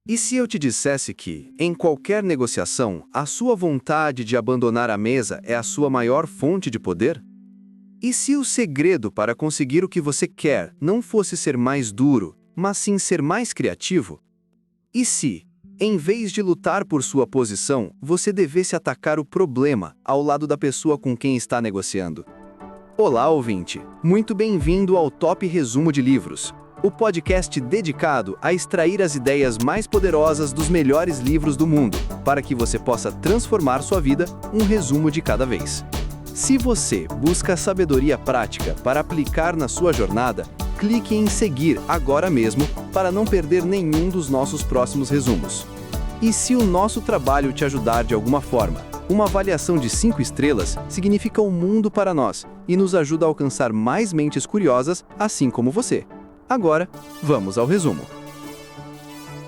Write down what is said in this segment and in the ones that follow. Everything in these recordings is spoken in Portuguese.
E se eu te dissesse que, em qualquer negociação, a sua vontade de abandonar a mesa é a sua maior fonte de poder? E se o segredo para conseguir o que você quer não fosse ser mais duro, mas sim ser mais criativo? E se, em vez de lutar por sua posição, você devesse atacar o problema ao lado da pessoa com quem está negociando? Olá, ouvinte! Muito bem-vindo ao Top Resumo de Livros, o podcast dedicado a extrair as ideias mais poderosas dos melhores livros do mundo, para que você possa transformar sua vida um resumo de cada vez. Se você busca sabedoria prática para aplicar na sua jornada, clique em seguir agora mesmo para não perder nenhum dos nossos próximos resumos. E se o nosso trabalho te ajudar de alguma forma, uma avaliação de 5 estrelas significa o mundo para nós e nos ajuda a alcançar mais mentes curiosas, assim como você. Agora, vamos ao resumo.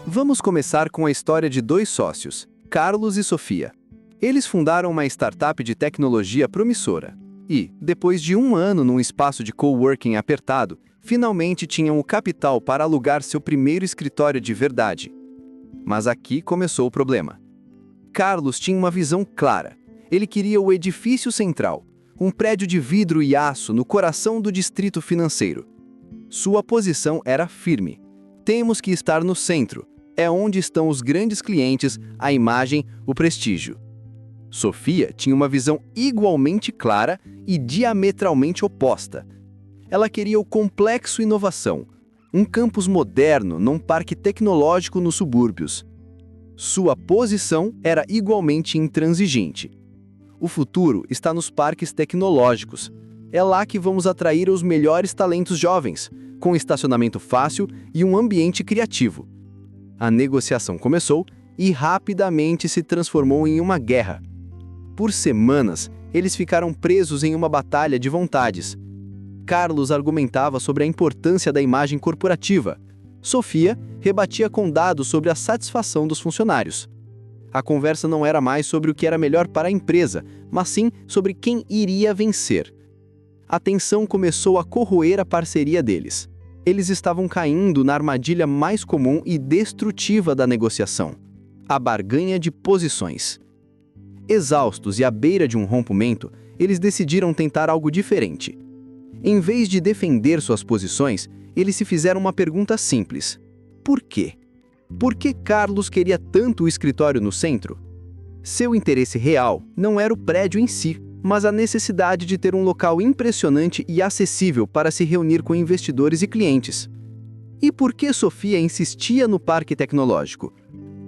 Vamos começar com a história de 2 sócios, Carlos e Sofia. Eles fundaram uma startup de tecnologia promissora e, depois de 1 ano num espaço de coworking apertado, finalmente tinham o capital para alugar seu primeiro escritório de verdade. Mas aqui começou o problema. Carlos tinha uma visão clara. Ele queria o edifício central, um prédio de vidro e aço no coração do distrito financeiro. Sua posição era firme. Temos que estar no centro. É onde estão os grandes clientes, a imagem, o prestígio. Sofia tinha uma visão igualmente clara e diametralmente oposta. Ela queria o complexo inovação, um campus moderno num parque tecnológico nos subúrbios. Sua posição era igualmente intransigente. O futuro está nos parques tecnológicos. É lá que vamos atrair os melhores talentos jovens, com estacionamento fácil e um ambiente criativo. A negociação começou e rapidamente se transformou em uma guerra. Por semanas, eles ficaram presos em uma batalha de vontades. Carlos argumentava sobre a importância da imagem corporativa. Sofia rebatia com dados sobre a satisfação dos funcionários. A conversa não era mais sobre o que era melhor para a empresa, mas sim sobre quem iria vencer. A tensão começou a corroer a parceria deles. Eles estavam caindo na armadilha mais comum e destrutiva da negociação: a barganha de posições. Exaustos e à beira de um rompimento, eles decidiram tentar algo diferente. Em vez de defender suas posições, eles se fizeram uma pergunta simples: por quê? Por que Carlos queria tanto o escritório no centro? Seu interesse real não era o prédio em si, mas a necessidade de ter um local impressionante e acessível para se reunir com investidores e clientes. E por que Sofia insistia no parque tecnológico?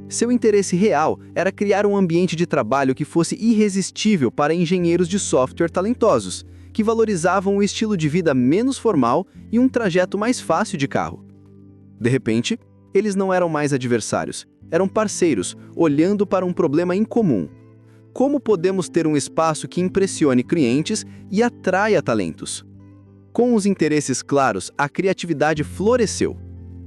Seu interesse real era criar um ambiente de trabalho que fosse irresistível para engenheiros de software talentosos, que valorizavam o estilo de vida menos formal e um trajeto mais fácil de carro. De repente, eles não eram mais adversários, eram parceiros, olhando para um problema em comum. Como podemos ter um espaço que impressione clientes e atraia talentos? Com os interesses claros, a criatividade floresceu.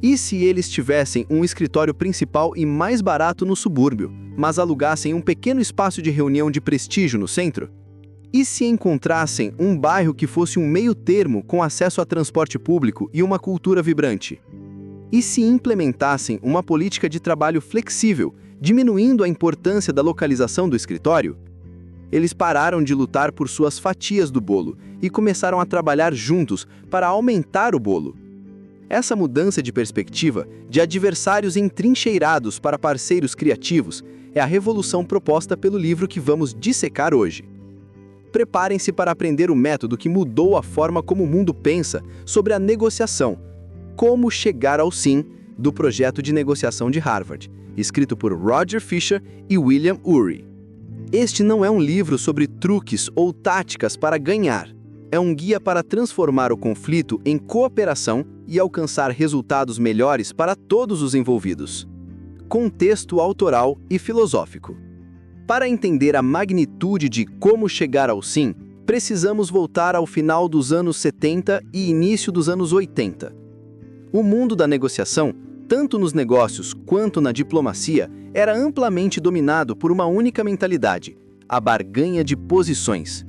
E se eles tivessem um escritório principal e mais barato no subúrbio, mas alugassem um pequeno espaço de reunião de prestígio no centro? E se encontrassem um bairro que fosse um meio-termo com acesso a transporte público e uma cultura vibrante? E se implementassem uma política de trabalho flexível, diminuindo a importância da localização do escritório? Eles pararam de lutar por suas fatias do bolo e começaram a trabalhar juntos para aumentar o bolo. Essa mudança de perspectiva, de adversários entrincheirados para parceiros criativos, é a revolução proposta pelo livro que vamos dissecar hoje. Preparem-se para aprender o método que mudou a forma como o mundo pensa sobre a negociação. Como Chegar ao Sim, do projeto de negociação de Harvard, escrito por Roger Fisher e William Ury. Este não é um livro sobre truques ou táticas para ganhar. É um guia para transformar o conflito em cooperação e alcançar resultados melhores para todos os envolvidos. Contexto autoral e filosófico. Para entender a magnitude de Como Chegar ao Sim, precisamos voltar ao final dos anos 70 e início dos anos 80. O mundo da negociação, tanto nos negócios quanto na diplomacia, era amplamente dominado por uma única mentalidade: a barganha de posições.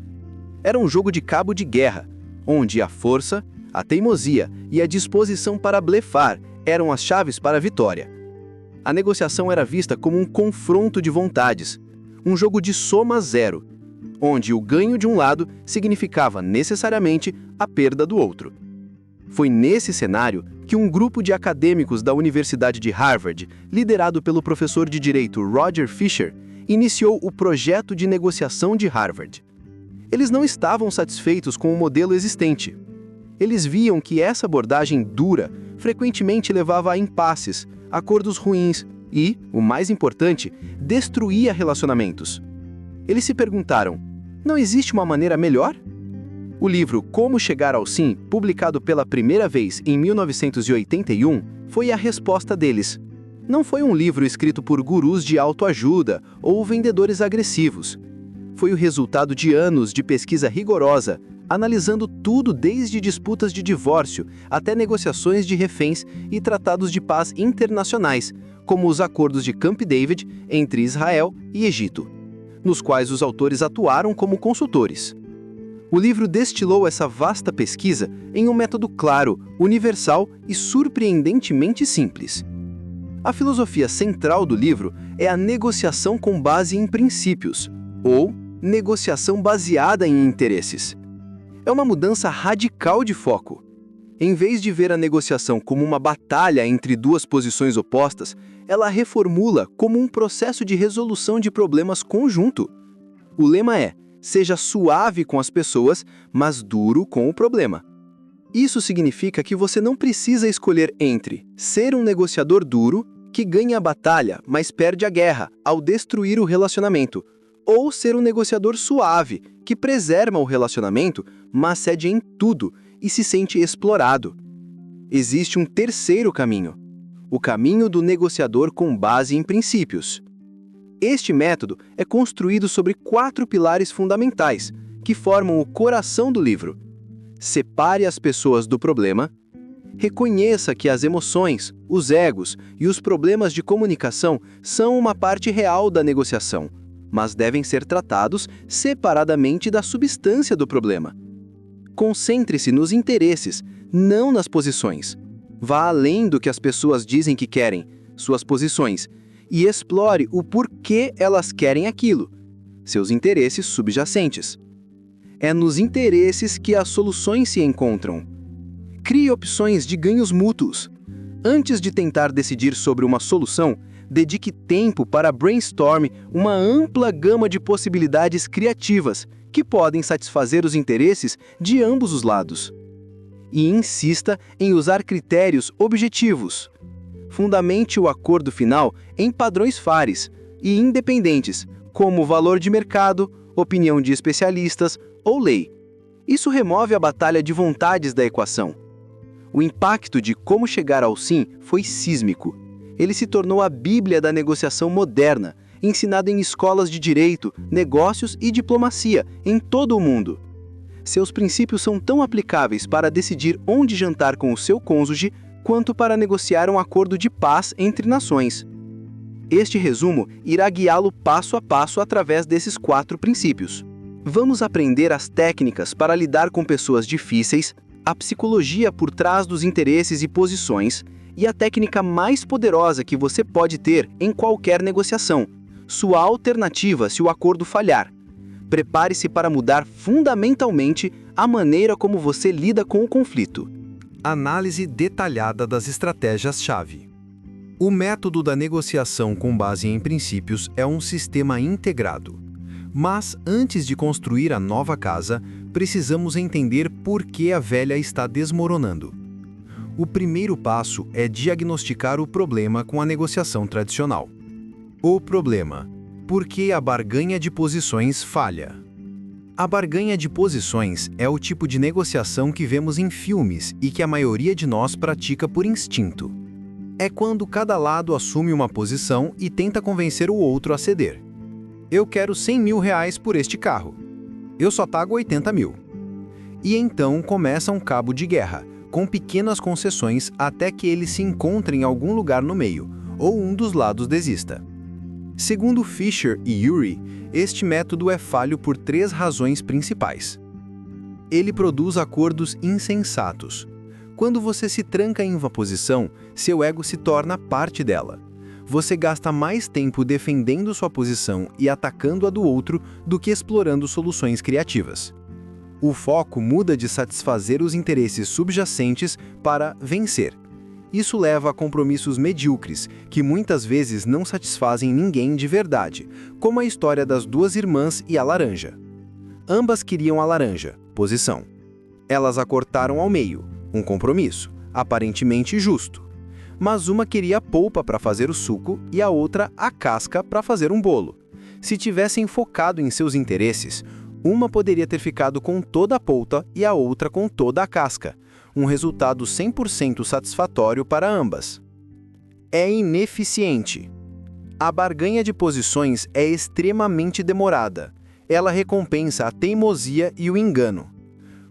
Era um jogo de cabo de guerra, onde a força, a teimosia e a disposição para blefar eram as chaves para a vitória. A negociação era vista como um confronto de vontades, um jogo de soma zero, onde o ganho de um lado significava necessariamente a perda do outro. Foi nesse cenário que um grupo de acadêmicos da Universidade de Harvard, liderado pelo professor de direito Roger Fisher, iniciou o projeto de negociação de Harvard. Eles não estavam satisfeitos com o modelo existente. Eles viam que essa abordagem dura frequentemente levava a impasses, acordos ruins e, o mais importante, destruía relacionamentos. Eles se perguntaram: não existe uma maneira melhor? O livro Como Chegar ao Sim, publicado pela primeira vez em 1981, foi a resposta deles. Não foi um livro escrito por gurus de autoajuda ou vendedores agressivos. Foi o resultado de anos de pesquisa rigorosa, analisando tudo desde disputas de divórcio até negociações de reféns e tratados de paz internacionais, como os acordos de Camp David entre Israel e Egito, nos quais os autores atuaram como consultores. O livro destilou essa vasta pesquisa em um método claro, universal e surpreendentemente simples. A filosofia central do livro é a negociação com base em princípios, ou negociação baseada em interesses. É uma mudança radical de foco. Em vez de ver a negociação como uma batalha entre duas posições opostas, ela a reformula como um processo de resolução de problemas conjunto. O lema é: seja suave com as pessoas, mas duro com o problema. Isso significa que você não precisa escolher entre ser um negociador duro, que ganha a batalha, mas perde a guerra ao destruir o relacionamento, ou ser um negociador suave, que preserva o relacionamento, mas cede em tudo e se sente explorado. Existe um terceiro caminho: o caminho do negociador com base em princípios. Este método é construído sobre 4 pilares fundamentais, que formam o coração do livro. Separe as pessoas do problema. Reconheça que as emoções, os egos e os problemas de comunicação são uma parte real da negociação, mas devem ser tratados separadamente da substância do problema. Concentre-se nos interesses, não nas posições. Vá além do que as pessoas dizem que querem, suas posições, e explore o porquê elas querem aquilo, seus interesses subjacentes. É nos interesses que as soluções se encontram. Crie opções de ganhos mútuos. Antes de tentar decidir sobre uma solução, dedique tempo para brainstorm uma ampla gama de possibilidades criativas que podem satisfazer os interesses de ambos os lados. E insista em usar critérios objetivos. Fundamente o acordo final em padrões FARES e independentes, como valor de mercado, opinião de especialistas ou lei. Isso remove a batalha de vontades da equação. O impacto de Como Chegar ao Sim foi sísmico. Ele se tornou a Bíblia da negociação moderna, ensinado em escolas de direito, negócios e diplomacia em todo o mundo. Seus princípios são tão aplicáveis para decidir onde jantar com o seu cônjuge, quanto para negociar um acordo de paz entre nações. Este resumo irá guiá-lo passo a passo através desses 4 princípios. Vamos aprender as técnicas para lidar com pessoas difíceis, a psicologia por trás dos interesses e posições, e a técnica mais poderosa que você pode ter em qualquer negociação, sua alternativa se o acordo falhar. Prepare-se para mudar fundamentalmente a maneira como você lida com o conflito. Análise detalhada das estratégias-chave. O método da negociação com base em princípios é um sistema integrado. Mas, antes de construir a nova casa, precisamos entender por que a velha está desmoronando. O primeiro passo é diagnosticar o problema com a negociação tradicional. O problema: por que a barganha de posições falha? A barganha de posições é o tipo de negociação que vemos em filmes e que a maioria de nós pratica por instinto. É quando cada lado assume uma posição e tenta convencer o outro a ceder. Eu quero 100 mil reais por este carro. Eu só pago 80 mil. E então começa um cabo de guerra, com pequenas concessões até que eles se encontrem em algum lugar no meio, ou um dos lados desista. Segundo Fisher e Urey, este método é falho por 3 razões principais. Ele produz acordos insensatos. Quando você se tranca em uma posição, seu ego se torna parte dela. você gasta mais tempo defendendo sua posição e atacando a do outro do que explorando soluções criativas. O foco muda de satisfazer os interesses subjacentes para vencer. Isso leva a compromissos medíocres, que muitas vezes não satisfazem ninguém de verdade, como a história das duas irmãs e a laranja. Ambas queriam a laranja, posição. Elas a cortaram ao meio, um compromisso, aparentemente justo. Mas uma queria a polpa para fazer o suco e a outra a casca para fazer um bolo. Se tivessem focado em seus interesses, uma poderia ter ficado com toda a polpa e a outra com toda a casca, um resultado 100% satisfatório para ambas. É ineficiente. A barganha de posições é extremamente demorada. Ela recompensa a teimosia e o engano.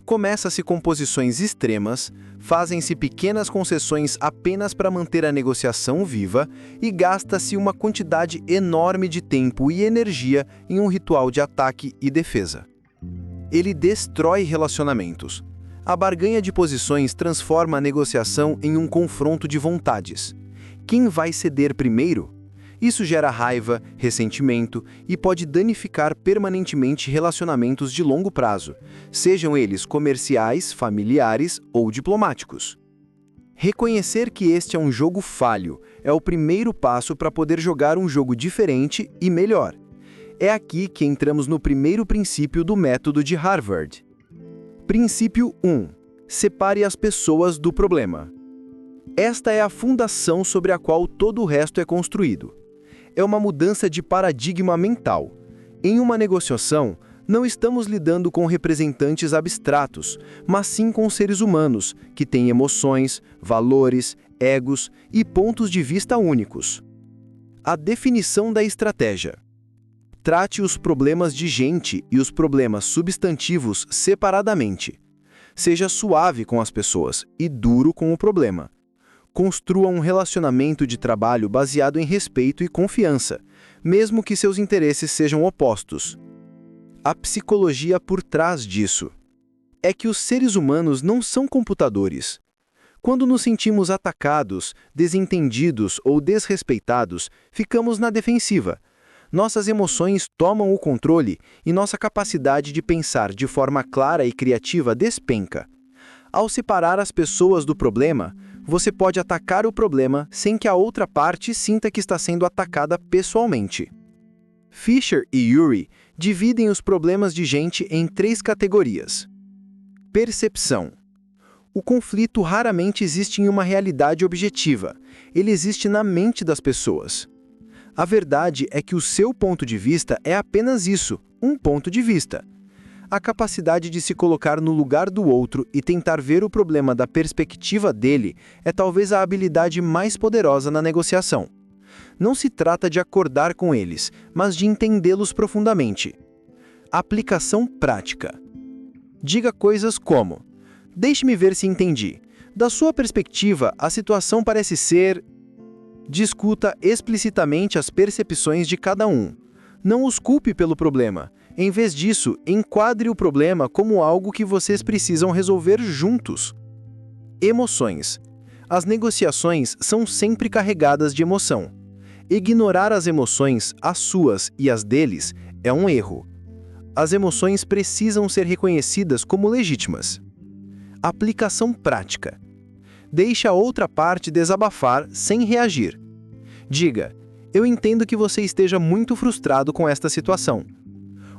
Começa-se com posições extremas, fazem-se pequenas concessões apenas para manter a negociação viva e gasta-se uma quantidade enorme de tempo e energia em um ritual de ataque e defesa. Ele destrói relacionamentos. A barganha de posições transforma a negociação em um confronto de vontades. Quem vai ceder primeiro? Isso gera raiva, ressentimento e pode danificar permanentemente relacionamentos de longo prazo, sejam eles comerciais, familiares ou diplomáticos. Reconhecer que este é um jogo falho é o primeiro passo para poder jogar um jogo diferente e melhor. É aqui que entramos no primeiro princípio do método de Harvard. Princípio 1. Separe as pessoas do problema. Esta é a fundação sobre a qual todo o resto é construído. É uma mudança de paradigma mental. Em uma negociação, não estamos lidando com representantes abstratos, mas sim com seres humanos, que têm emoções, valores, egos e pontos de vista únicos. A definição da estratégia. Trate os problemas de gente e os problemas substantivos separadamente. Seja suave com as pessoas e duro com o problema. Construa um relacionamento de trabalho baseado em respeito e confiança, mesmo que seus interesses sejam opostos. A psicologia por trás disso é que os seres humanos não são computadores. Quando nos sentimos atacados, desentendidos ou desrespeitados, ficamos na defensiva. Nossas emoções tomam o controle e nossa capacidade de pensar de forma clara e criativa despenca. Ao separar as pessoas do problema, você pode atacar o problema sem que a outra parte sinta que está sendo atacada pessoalmente. Fisher e Ury dividem os problemas de gente em 3 categorias. Percepção. O conflito raramente existe em uma realidade objetiva. Ele existe na mente das pessoas. A verdade é que o seu ponto de vista é apenas isso, um ponto de vista. A capacidade de se colocar no lugar do outro e tentar ver o problema da perspectiva dele é talvez a habilidade mais poderosa na negociação. Não se trata de acordar com eles, mas de entendê-los profundamente. Aplicação prática. Diga coisas como: deixe-me ver se entendi. Da sua perspectiva, a situação parece ser... Discuta explicitamente as percepções de cada um. Não os culpe pelo problema. Em vez disso, enquadre o problema como algo que vocês precisam resolver juntos. Emoções. As negociações são sempre carregadas de emoção. Ignorar as emoções, as suas e as deles, é um erro. As emoções precisam ser reconhecidas como legítimas. Aplicação prática. Deixe a outra parte desabafar sem reagir. Diga: eu entendo que você esteja muito frustrado com esta situação.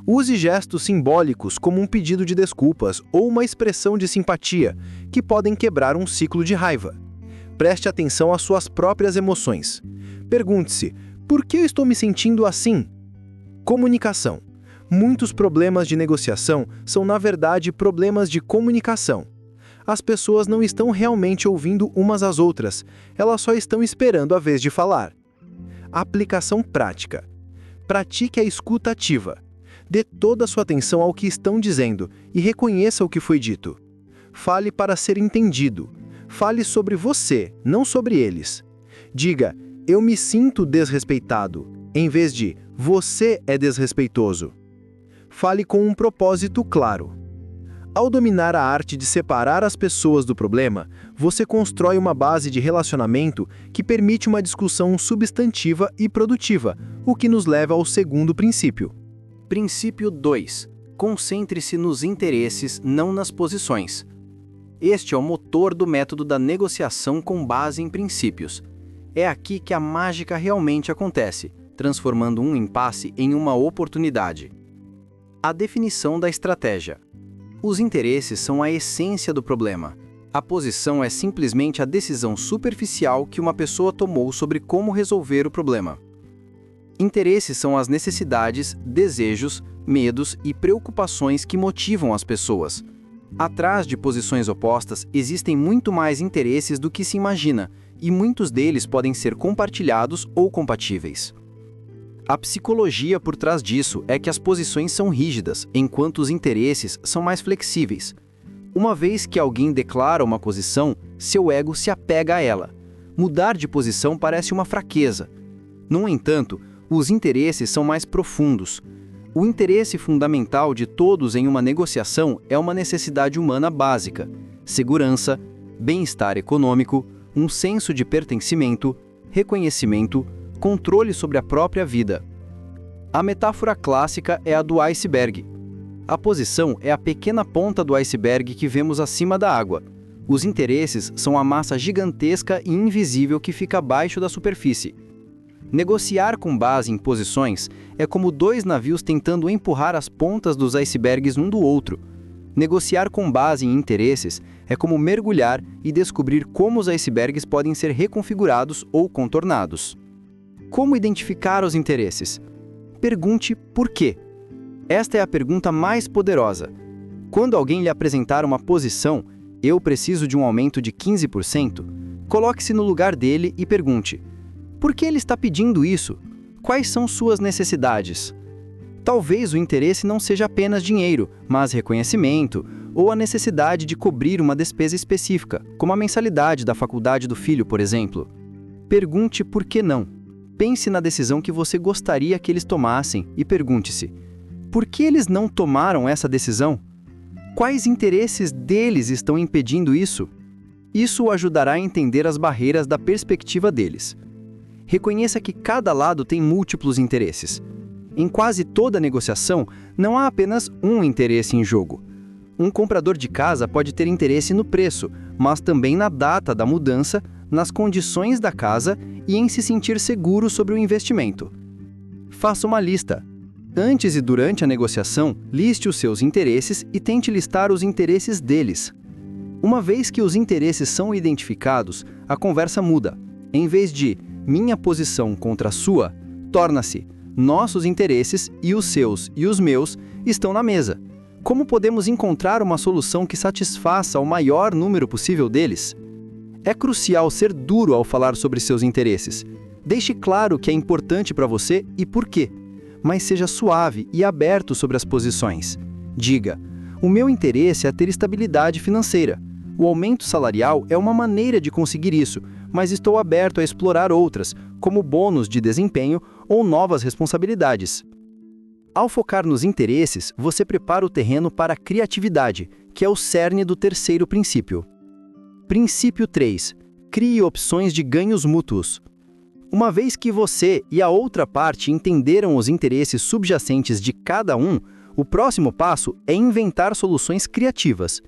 Use gestos simbólicos como um pedido de desculpas ou uma expressão de simpatia, que podem quebrar um ciclo de raiva. Preste atenção às suas próprias emoções. Pergunte-se: por que eu estou me sentindo assim? Comunicação. Muitos problemas de negociação são, na verdade, problemas de comunicação. As pessoas não estão realmente ouvindo umas às outras, elas só estão esperando a vez de falar. Aplicação prática. Pratique a escuta ativa. Dê toda a sua atenção ao que estão dizendo e reconheça o que foi dito. Fale para ser entendido. Fale sobre você, não sobre eles. Diga: eu me sinto desrespeitado, em vez de você é desrespeitoso. Fale com um propósito claro. Ao dominar a arte de separar as pessoas do problema, você constrói uma base de relacionamento que permite uma discussão substantiva e produtiva, o que nos leva ao segundo princípio. Princípio 2. Concentre-se nos interesses, não nas posições. Este é o motor do método da negociação com base em princípios. É aqui que a mágica realmente acontece, transformando um impasse em uma oportunidade. A definição da estratégia. Os interesses são a essência do problema. A posição é simplesmente a decisão superficial que uma pessoa tomou sobre como resolver o problema. Interesses são as necessidades, desejos, medos e preocupações que motivam as pessoas. Atrás de posições opostas existem muito mais interesses do que se imagina, e muitos deles podem ser compartilhados ou compatíveis. A psicologia por trás disso é que as posições são rígidas, enquanto os interesses são mais flexíveis. Uma vez que alguém declara uma posição, seu ego se apega a ela. Mudar de posição parece uma fraqueza. No entanto, os interesses são mais profundos. O interesse fundamental de todos em uma negociação é uma necessidade humana básica: segurança, bem-estar econômico, um senso de pertencimento, reconhecimento, controle sobre a própria vida. A metáfora clássica é a do iceberg. A posição é a pequena ponta do iceberg que vemos acima da água. Os interesses são a massa gigantesca e invisível que fica abaixo da superfície. Negociar com base em posições é como dois navios tentando empurrar as pontas dos icebergs um do outro. Negociar com base em interesses é como mergulhar e descobrir como os icebergs podem ser reconfigurados ou contornados. Como identificar os interesses? Pergunte por quê. Esta é a pergunta mais poderosa. Quando alguém lhe apresentar uma posição, eu preciso de um aumento de 15%, coloque-se no lugar dele e pergunte: por que ele está pedindo isso? Quais são suas necessidades? Talvez o interesse não seja apenas dinheiro, mas reconhecimento, ou a necessidade de cobrir uma despesa específica, como a mensalidade da faculdade do filho, por exemplo. Pergunte por que não. Pense na decisão que você gostaria que eles tomassem e pergunte-se: por que eles não tomaram essa decisão? Quais interesses deles estão impedindo isso? Isso o ajudará a entender as barreiras da perspectiva deles. Reconheça que cada lado tem múltiplos interesses. Em quase toda negociação, não há apenas um interesse em jogo. Um comprador de casa pode ter interesse no preço, mas também na data da mudança, nas condições da casa e em se sentir seguro sobre o investimento. Faça uma lista. Antes e durante a negociação, liste os seus interesses e tente listar os interesses deles. Uma vez que os interesses são identificados, a conversa muda. Em vez de minha posição contra a sua, torna-se nossos interesses e os seus e os meus estão na mesa. Como podemos encontrar uma solução que satisfaça o maior número possível deles? É crucial ser duro ao falar sobre seus interesses. Deixe claro o que é importante para você e por quê. Mas seja suave e aberto sobre as posições. Diga: o meu interesse é ter estabilidade financeira. O aumento salarial é uma maneira de conseguir isso, mas estou aberto a explorar outras, como bônus de desempenho ou novas responsabilidades. Ao focar nos interesses, você prepara o terreno para a criatividade, que é o cerne do terceiro princípio. Princípio 3. Crie opções de ganhos mútuos. Uma vez que você e a outra parte entenderam os interesses subjacentes de cada um, o próximo passo é inventar soluções criativas.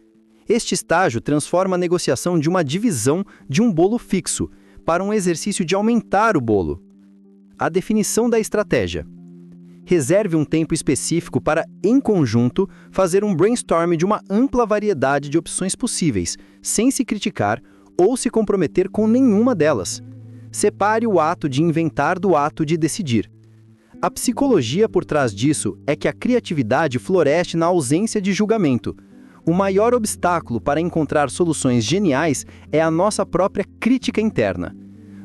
Este estágio transforma a negociação de uma divisão de um bolo fixo para um exercício de aumentar o bolo. A definição da estratégia. Reserve um tempo específico para, em conjunto, fazer um brainstorm de uma ampla variedade de opções possíveis, sem se criticar ou se comprometer com nenhuma delas. Separe o ato de inventar do ato de decidir. A psicologia por trás disso é que a criatividade floresce na ausência de julgamento. O maior obstáculo para encontrar soluções geniais é a nossa própria crítica interna.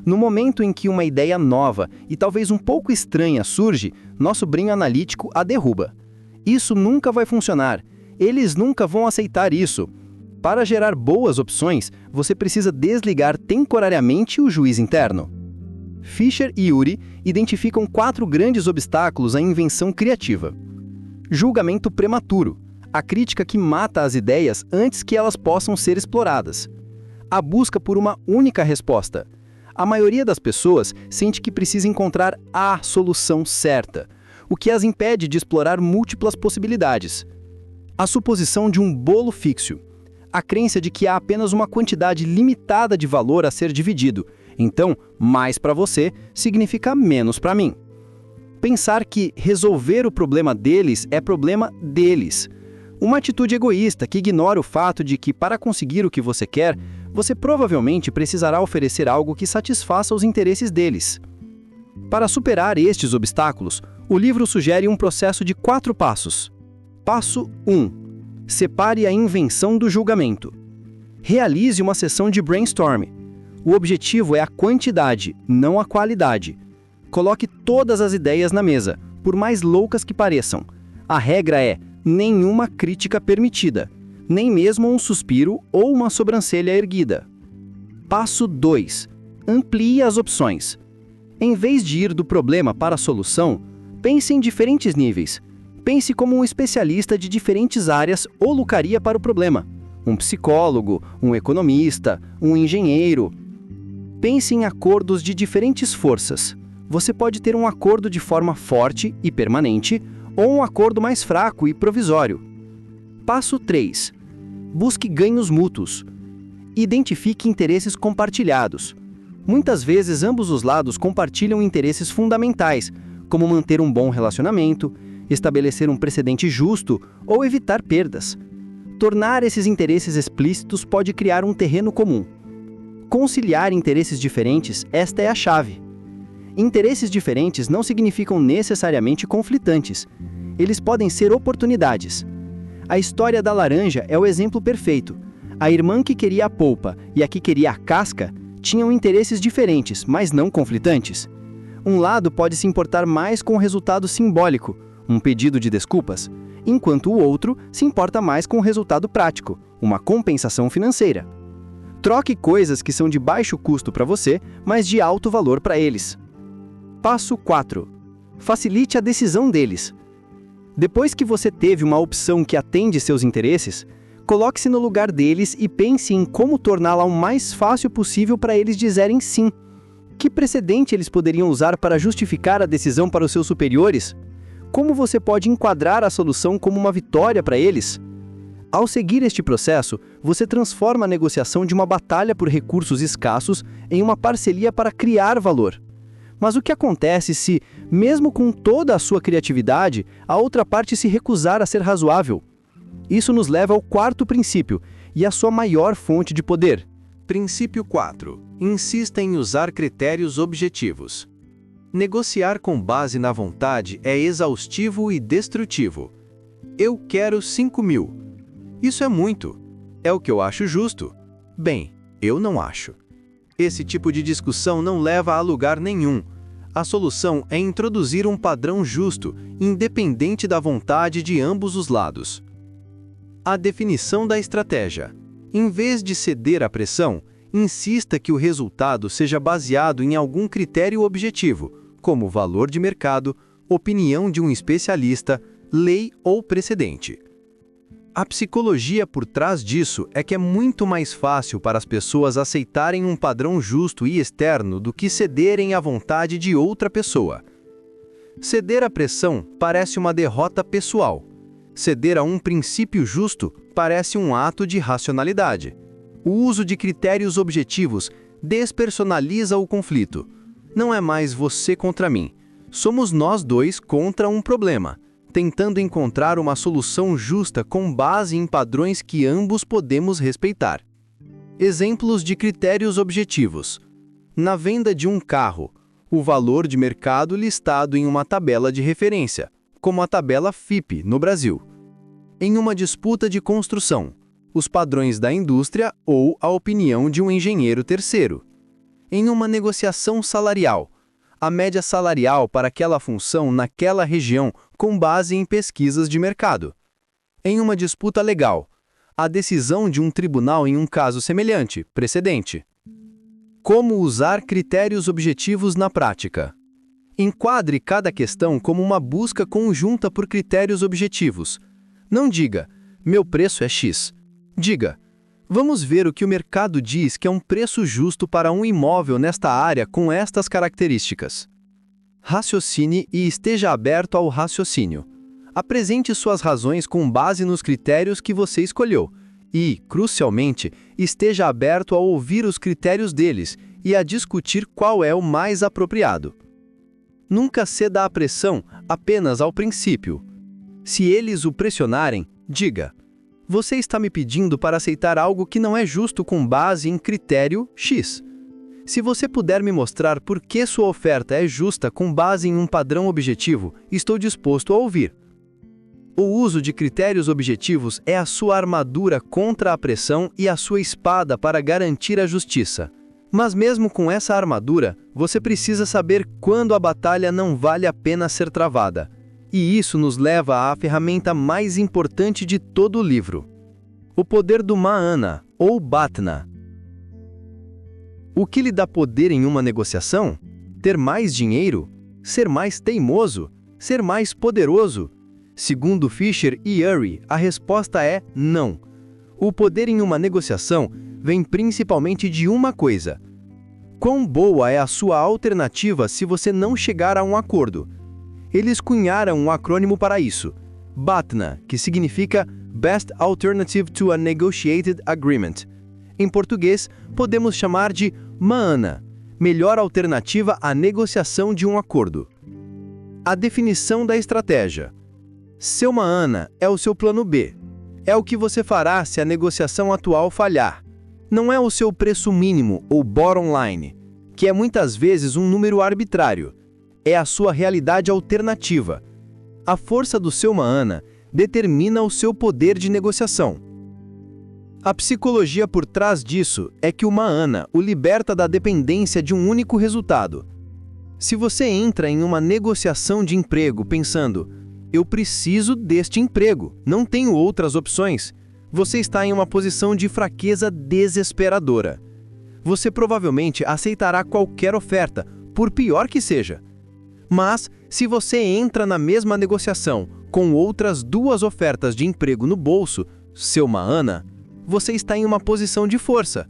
No momento em que uma ideia nova e talvez um pouco estranha surge, nosso brinho analítico a derruba. Isso nunca vai funcionar. Eles nunca vão aceitar isso. Para gerar boas opções, você precisa desligar temporariamente o juiz interno. Fisher e Ury identificam 4 grandes obstáculos à invenção criativa. Julgamento prematuro. A crítica que mata as ideias antes que elas possam ser exploradas. a busca por uma única resposta. A maioria das pessoas sente que precisa encontrar a solução certa, o que as impede de explorar múltiplas possibilidades. A suposição de um bolo fixo. A crença de que há apenas uma quantidade limitada de valor a ser dividido, então mais para você significa menos para mim. Pensar que resolver o problema deles é problema deles. Uma atitude egoísta que ignora o fato de que, para conseguir o que você quer, você provavelmente precisará oferecer algo que satisfaça os interesses deles. Para superar estes obstáculos, o livro sugere um processo de 4 passos. Passo 1. Separe a invenção do julgamento. Realize uma sessão de brainstorm. O objetivo é a quantidade, não a qualidade. Coloque todas as ideias na mesa, por mais loucas que pareçam. A regra é: nenhuma crítica permitida, nem mesmo um suspiro ou uma sobrancelha erguida. Passo 2. Amplie as opções. Em vez de ir do problema para a solução, pense em diferentes níveis. Pense como um especialista de diferentes áreas ou lucaria para o problema. Um psicólogo, um economista, um engenheiro. Pense em acordos de diferentes forças. Você pode ter um acordo de forma forte e permanente, ou um acordo mais fraco e provisório. Passo 3. Busque ganhos mútuos. Identifique interesses compartilhados. Muitas vezes ambos os lados compartilham interesses fundamentais, como manter um bom relacionamento, estabelecer um precedente justo ou evitar perdas. Tornar esses interesses explícitos pode criar um terreno comum. Conciliar interesses diferentes, esta é a chave. Interesses diferentes não significam necessariamente conflitantes. Eles podem ser oportunidades. A história da laranja é o exemplo perfeito. A irmã que queria a polpa e a que queria a casca tinham interesses diferentes, mas não conflitantes. Um lado pode se importar mais com o resultado simbólico, um pedido de desculpas, enquanto o outro se importa mais com o resultado prático, uma compensação financeira. Troque coisas que são de baixo custo para você, mas de alto valor para eles. Passo 4. Facilite a decisão deles. Depois que você teve uma opção que atende seus interesses, coloque-se no lugar deles e pense em como torná-la o mais fácil possível para eles dizerem sim. Que precedente eles poderiam usar para justificar a decisão para os seus superiores? Como você pode enquadrar a solução como uma vitória para eles? Ao seguir este processo, você transforma a negociação de uma batalha por recursos escassos em uma parceria para criar valor. Mas o que acontece se, mesmo com toda a sua criatividade, a outra parte se recusar a ser razoável? Isso nos leva ao 4º princípio, e a sua maior fonte de poder. Princípio 4. Insista em usar critérios objetivos. Negociar com base na vontade é exaustivo e destrutivo. Eu quero 5.000. Isso é muito. É o que eu acho justo. Bem, eu não acho. Esse tipo de discussão não leva a lugar nenhum. A solução é introduzir um padrão justo, independente da vontade de ambos os lados. A definição da estratégia. Em vez de ceder à pressão, insista que o resultado seja baseado em algum critério objetivo, como valor de mercado, opinião de um especialista, lei ou precedente. A psicologia por trás disso é que é muito mais fácil para as pessoas aceitarem um padrão justo e externo do que cederem à vontade de outra pessoa. Ceder à pressão parece uma derrota pessoal. Ceder a um princípio justo parece um ato de racionalidade. O uso de critérios objetivos despersonaliza o conflito. Não é mais você contra mim. Somos nós dois contra um problema, tentando encontrar uma solução justa com base em padrões que ambos podemos respeitar. Exemplos de critérios objetivos. Na venda de um carro, o valor de mercado listado em uma tabela de referência, como a tabela FIPE no Brasil. Em uma disputa de construção, os padrões da indústria ou a opinião de um engenheiro terceiro. Em uma negociação salarial, a média salarial para aquela função naquela região com base em pesquisas de mercado. Em uma disputa legal, a decisão de um tribunal em um caso semelhante, precedente. Como usar critérios objetivos na prática? Enquadre cada questão como uma busca conjunta por critérios objetivos. Não diga, meu preço é X. Diga, Vamos ver o que o mercado diz que é um preço justo para um imóvel nesta área com estas características. Raciocine e esteja aberto ao raciocínio. Apresente suas razões com base nos critérios que você escolheu e, crucialmente, esteja aberto a ouvir os critérios deles e a discutir qual é o mais apropriado. Nunca ceda à pressão apenas ao princípio. Se eles o pressionarem, diga: você está me pedindo para aceitar algo que não é justo com base em critério X. Se você puder me mostrar por que sua oferta é justa com base em um padrão objetivo, estou disposto a ouvir. O uso de critérios objetivos é a sua armadura contra a pressão e a sua espada para garantir a justiça. Mas mesmo com essa armadura, você precisa saber quando a batalha não vale a pena ser travada. E isso nos leva à ferramenta mais importante de todo o livro: o poder do Mahana, ou Batna. O que lhe dá poder em uma negociação? Ter mais dinheiro? Ser mais teimoso? Ser mais poderoso? Segundo Fisher e Ury, a resposta é não. O poder em uma negociação vem principalmente de uma coisa: quão boa é a sua alternativa se você não chegar a um acordo. Eles cunharam um acrônimo para isso: BATNA, que significa Best Alternative to a Negotiated Agreement. Em português, podemos chamar de Mahana, melhor alternativa à negociação de um acordo. A definição da estratégia. Seu Mahana é o seu plano B. É o que você fará se a negociação atual falhar. Não é o seu preço mínimo ou bottom line, que é muitas vezes um número arbitrário. É a sua realidade alternativa. A força do seu Mahana determina o seu poder de negociação. A psicologia por trás disso é que o Mahana o liberta da dependência de um único resultado. Se você entra em uma negociação de emprego pensando: eu preciso deste emprego, não tenho outras opções, você está em uma posição de fraqueza desesperadora. Você provavelmente aceitará qualquer oferta, por pior que seja. Mas, se você entra na mesma negociação com outras duas ofertas de emprego no bolso, seu Mahana, você está em uma posição de força.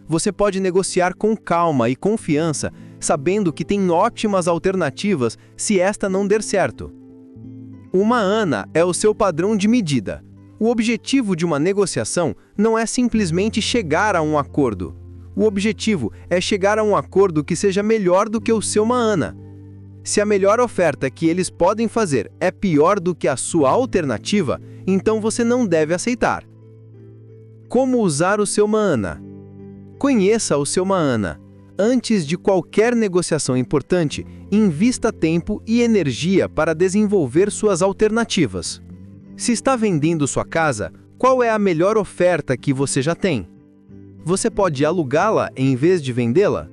Você pode negociar com calma e confiança, sabendo que tem ótimas alternativas se esta não der certo. O Mahana é o seu padrão de medida. O objetivo de uma negociação não é simplesmente chegar a um acordo. O objetivo é chegar a um acordo que seja melhor do que o seu Mahana. Se a melhor oferta que eles podem fazer é pior do que a sua alternativa, então você não deve aceitar. Como usar o seu Mahana? Conheça o seu Mahana. Antes de qualquer negociação importante, invista tempo e energia para desenvolver suas alternativas. Se está vendendo sua casa, qual é a melhor oferta que você já tem? Você pode alugá-la em vez de vendê-la?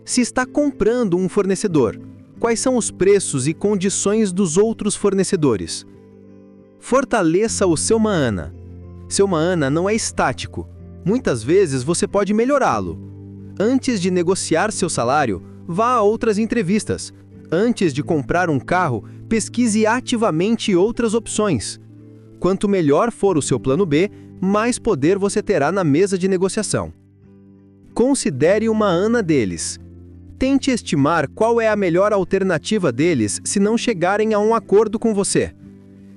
Se está comprando um fornecedor, quais são os preços e condições dos outros fornecedores? Fortaleça o seu Mahana. Seu Mahana não é estático. Muitas vezes você pode melhorá-lo. Antes de negociar seu salário, vá a outras entrevistas. Antes de comprar um carro, pesquise ativamente outras opções. Quanto melhor for o seu plano B, mais poder você terá na mesa de negociação. Considere o Mahana deles. Tente estimar qual é a melhor alternativa deles se não chegarem a um acordo com você.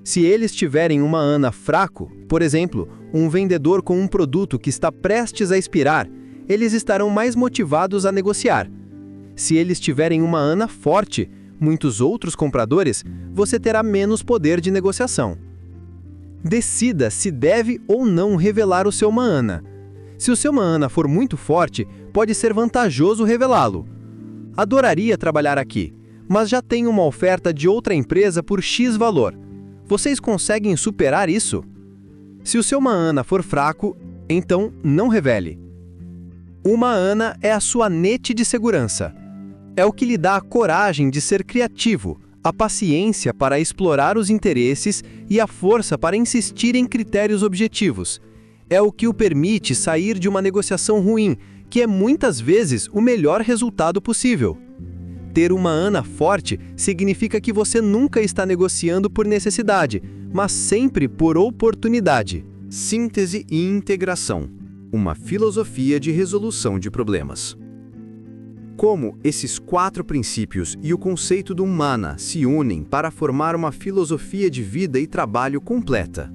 Se eles tiverem um Mahana fraco, por exemplo, um vendedor com um produto que está prestes a expirar, eles estarão mais motivados a negociar. Se eles tiverem um Mahana forte, muitos outros compradores, você terá menos poder de negociação. Decida se deve ou não revelar o seu Mahana. Se o seu Mahana for muito forte, pode ser vantajoso revelá-lo. Adoraria trabalhar aqui, mas já tenho uma oferta de outra empresa por X valor. Vocês conseguem superar isso? Se o seu Mahana for fraco, então não revele. O Mahana é a sua nete de segurança. É o que lhe dá a coragem de ser criativo, a paciência para explorar os interesses e a força para insistir em critérios objetivos. É o que o permite sair de uma negociação ruim, que é muitas vezes o melhor resultado possível. Ter uma Mahana forte significa que você nunca está negociando por necessidade, mas sempre por oportunidade. Síntese e integração. uma filosofia de resolução de problemas. Como esses 4 princípios e o conceito do humana se unem para formar uma filosofia de vida e trabalho completa?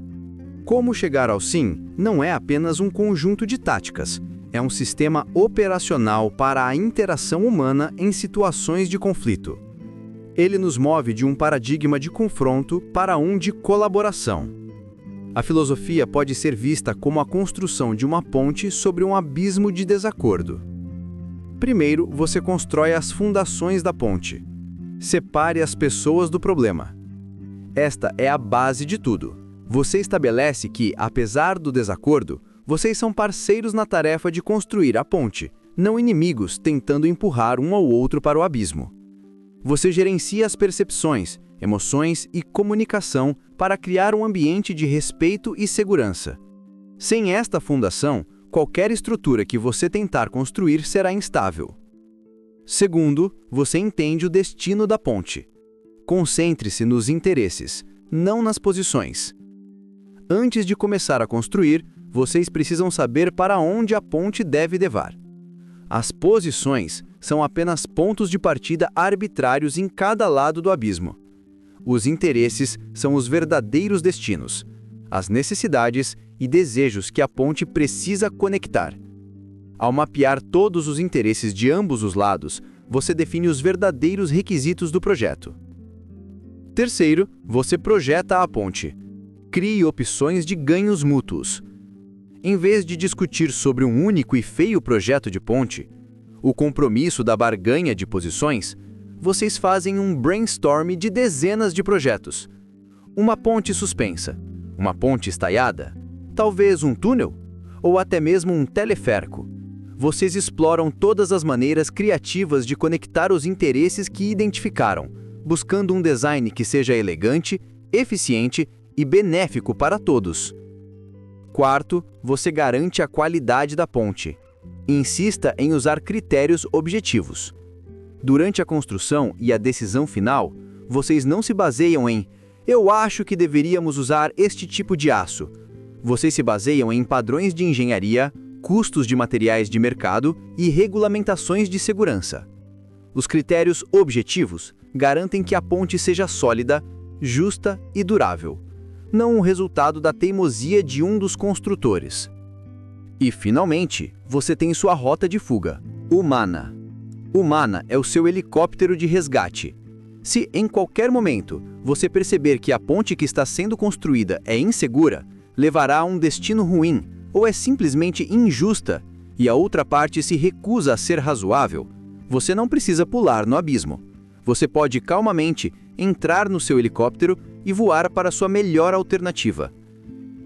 Como chegar ao sim não é apenas um conjunto de táticas, é um sistema operacional para a interação humana em situações de conflito. Ele nos move de um paradigma de confronto para um de colaboração. A filosofia pode ser vista como a construção de uma ponte sobre um abismo de desacordo. Primeiro, você constrói as fundações da ponte. Separe as pessoas do problema. Esta é a base de tudo. Você estabelece que, apesar do desacordo, vocês são parceiros na tarefa de construir a ponte, não inimigos tentando empurrar um ao outro para o abismo. Você gerencia as percepções, emoções e comunicação para criar um ambiente de respeito e segurança. Sem esta fundação, qualquer estrutura que você tentar construir será instável. Segundo, você entende o destino da ponte. Concentre-se nos interesses, não nas posições. Antes de começar a construir, vocês precisam saber para onde a ponte deve levar. As posições são apenas pontos de partida arbitrários em cada lado do abismo. Os interesses são os verdadeiros destinos, as necessidades e desejos que a ponte precisa conectar. Ao mapear todos os interesses de ambos os lados, você define os verdadeiros requisitos do projeto. Terceiro, você projeta a ponte. Crie opções de ganhos mútuos. Em vez de discutir sobre um único e feio projeto de ponte, o compromisso da barganha de posições, vocês fazem um brainstorm de dezenas de projetos. Uma ponte suspensa, uma ponte estaiada, talvez um túnel, ou até mesmo um teleférico. Vocês exploram todas as maneiras criativas de conectar os interesses que identificaram, buscando um design que seja elegante, eficiente e benéfico para todos. Quarto, você garante a qualidade da ponte. Insista em usar critérios objetivos. Durante a construção e a decisão final, vocês não se baseiam em "eu acho que deveríamos usar este tipo de aço". Vocês se baseiam em padrões de engenharia, custos de materiais de mercado e regulamentações de segurança. Os critérios objetivos garantem que a ponte seja sólida, justa e durável, não o resultado da teimosia de um dos construtores. E, finalmente, você tem sua rota de fuga, humana. Humana é o seu helicóptero de resgate. Se, em qualquer momento, você perceber que a ponte que está sendo construída é insegura, levará a um destino ruim ou é simplesmente injusta e a outra parte se recusa a ser razoável, você não precisa pular no abismo. Você pode calmamente entrar no seu helicóptero e voar para sua melhor alternativa.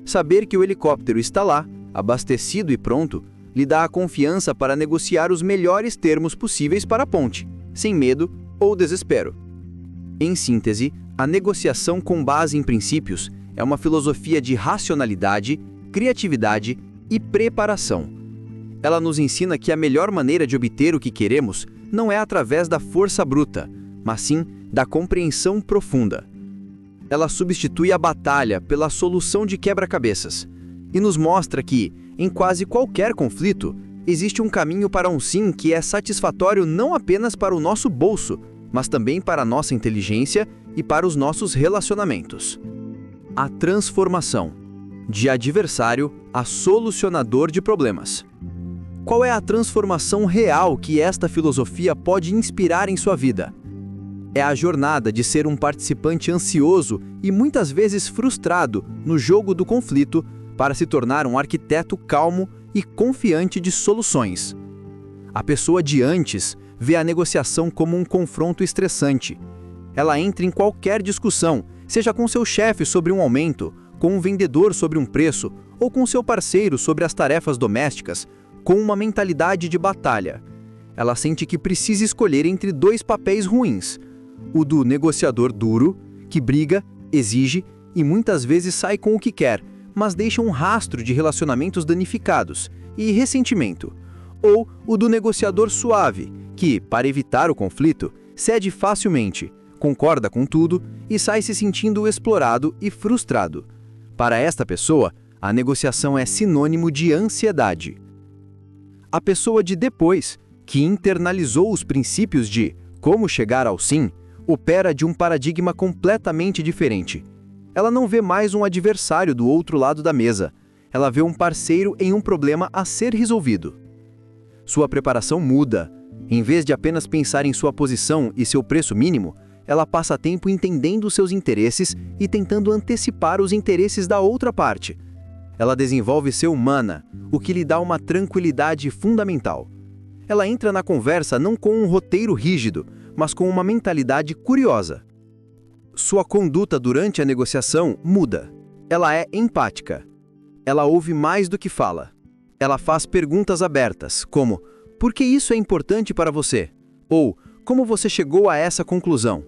Saber que o helicóptero está lá, abastecido e pronto, lhe dá a confiança para negociar os melhores termos possíveis para a ponte, sem medo ou desespero. Em síntese, a negociação com base em princípios é uma filosofia de racionalidade, criatividade e preparação. Ela nos ensina que a melhor maneira de obter o que queremos não é através da força bruta, mas sim da compreensão profunda. Ela substitui a batalha pela solução de quebra-cabeças e nos mostra que, em quase qualquer conflito, existe um caminho para um sim que é satisfatório não apenas para o nosso bolso, mas também para a nossa inteligência e para os nossos relacionamentos. A transformação, de adversário a solucionador de problemas. Qual é a transformação real que esta filosofia pode inspirar em sua vida? É a jornada de ser um participante ansioso e muitas vezes frustrado no jogo do conflito para se tornar um arquiteto calmo e confiante de soluções. A pessoa de antes vê a negociação como um confronto estressante. Ela entra em qualquer discussão, seja com seu chefe sobre um aumento, com um vendedor sobre um preço ou com seu parceiro sobre as tarefas domésticas, com uma mentalidade de batalha. Ela sente que precisa escolher entre dois papéis ruins: o do negociador duro, que briga, exige e muitas vezes sai com o que quer, mas deixa um rastro de relacionamentos danificados e ressentimento, ou o do negociador suave, que, para evitar o conflito, cede facilmente, concorda com tudo e sai se sentindo explorado e frustrado. Para esta pessoa, a negociação é sinônimo de ansiedade. A pessoa de depois, que internalizou os princípios de como chegar ao sim, opera de um paradigma completamente diferente. Ela não vê mais um adversário do outro lado da mesa. Ela vê um parceiro em um problema a ser resolvido. Sua preparação muda. Em vez de apenas pensar em sua posição e seu preço mínimo, ela passa tempo entendendo seus interesses e tentando antecipar os interesses da outra parte. Ela desenvolve seu humana, o que lhe dá uma tranquilidade fundamental. Ela entra na conversa não com um roteiro rígido, mas com uma mentalidade curiosa. Sua conduta durante a negociação muda. Ela é empática. Ela ouve mais do que fala. Ela faz perguntas abertas, como: por que isso é importante para você? Ou como você chegou a essa conclusão?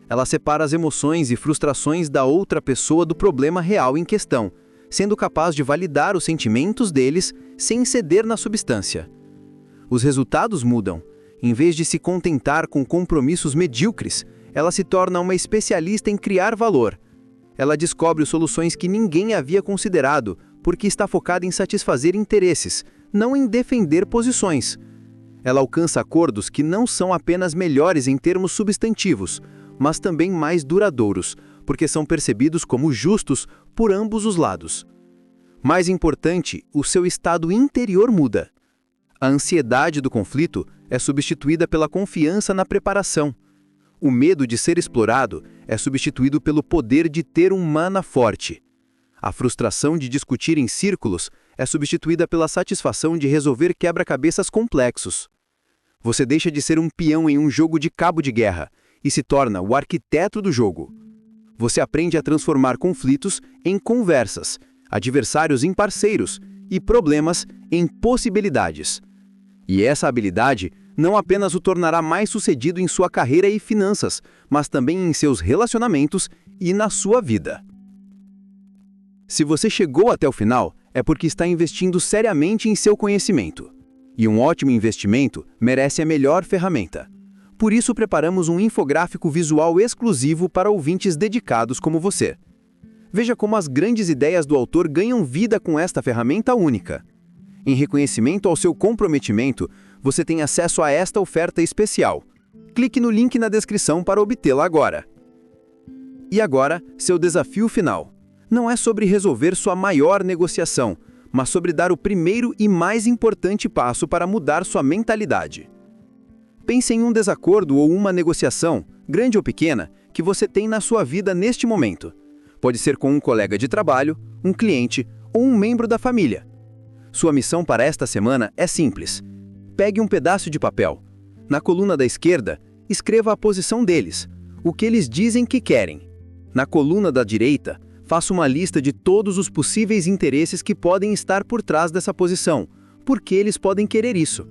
Ela separa as emoções e frustrações da outra pessoa do problema real em questão, sendo capaz de validar os sentimentos deles sem ceder na substância. Os resultados mudam. Em vez de se contentar com compromissos medíocres, ela se torna uma especialista em criar valor. Ela descobre soluções que ninguém havia considerado, porque está focada em satisfazer interesses, não em defender posições. Ela alcança acordos que não são apenas melhores em termos substantivos, mas também mais duradouros, porque são percebidos como justos por ambos os lados. Mais importante, o seu estado interior muda. A ansiedade do conflito é substituída pela confiança na preparação. O medo de ser explorado é substituído pelo poder de ter um mana forte. A frustração de discutir em círculos é substituída pela satisfação de resolver quebra-cabeças complexos. Você deixa de ser um peão em um jogo de cabo de guerra e se torna o arquiteto do jogo. Você aprende a transformar conflitos em conversas, adversários em parceiros e problemas em possibilidades. E essa habilidade não apenas o tornará mais sucedido em sua carreira e finanças, mas também em seus relacionamentos e na sua vida. Se você chegou até o final, é porque está investindo seriamente em seu conhecimento. E um ótimo investimento merece a melhor ferramenta. Por isso, preparamos um infográfico visual exclusivo para ouvintes dedicados como você. Veja como as grandes ideias do autor ganham vida com esta ferramenta única. Em reconhecimento ao seu comprometimento, você tem acesso a esta oferta especial. Clique no link na descrição para obtê-la agora. E agora, seu desafio final. Não é sobre resolver sua maior negociação, mas sobre dar o primeiro e mais importante passo para mudar sua mentalidade. Pense em um desacordo ou uma negociação, grande ou pequena, que você tem na sua vida neste momento. Pode ser com um colega de trabalho, um cliente ou um membro da família. Sua missão para esta semana é simples. Pegue um pedaço de papel. Na coluna da esquerda, escreva a posição deles, o que eles dizem que querem. Na coluna da direita, faça uma lista de todos os possíveis interesses que podem estar por trás dessa posição, porque eles podem querer isso.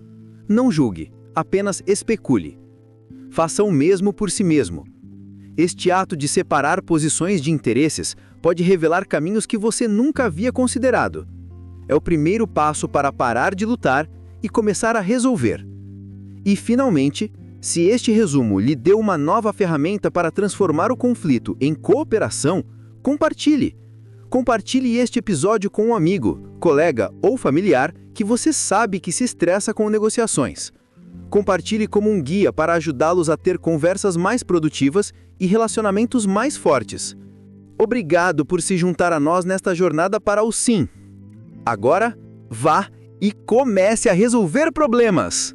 Não julgue, apenas especule. Faça o mesmo por si mesmo. Este ato de separar posições de interesses pode revelar caminhos que você nunca havia considerado. É o primeiro passo para parar de lutar e começar a resolver. E, finalmente, se este resumo lhe deu uma nova ferramenta para transformar o conflito em cooperação, compartilhe. Compartilhe este episódio com um amigo, colega ou familiar que você sabe que se estressa com negociações. Compartilhe como um guia para ajudá-los a ter conversas mais produtivas e relacionamentos mais fortes. Obrigado por se juntar a nós nesta jornada para o sim. Agora, vá e comece a resolver problemas!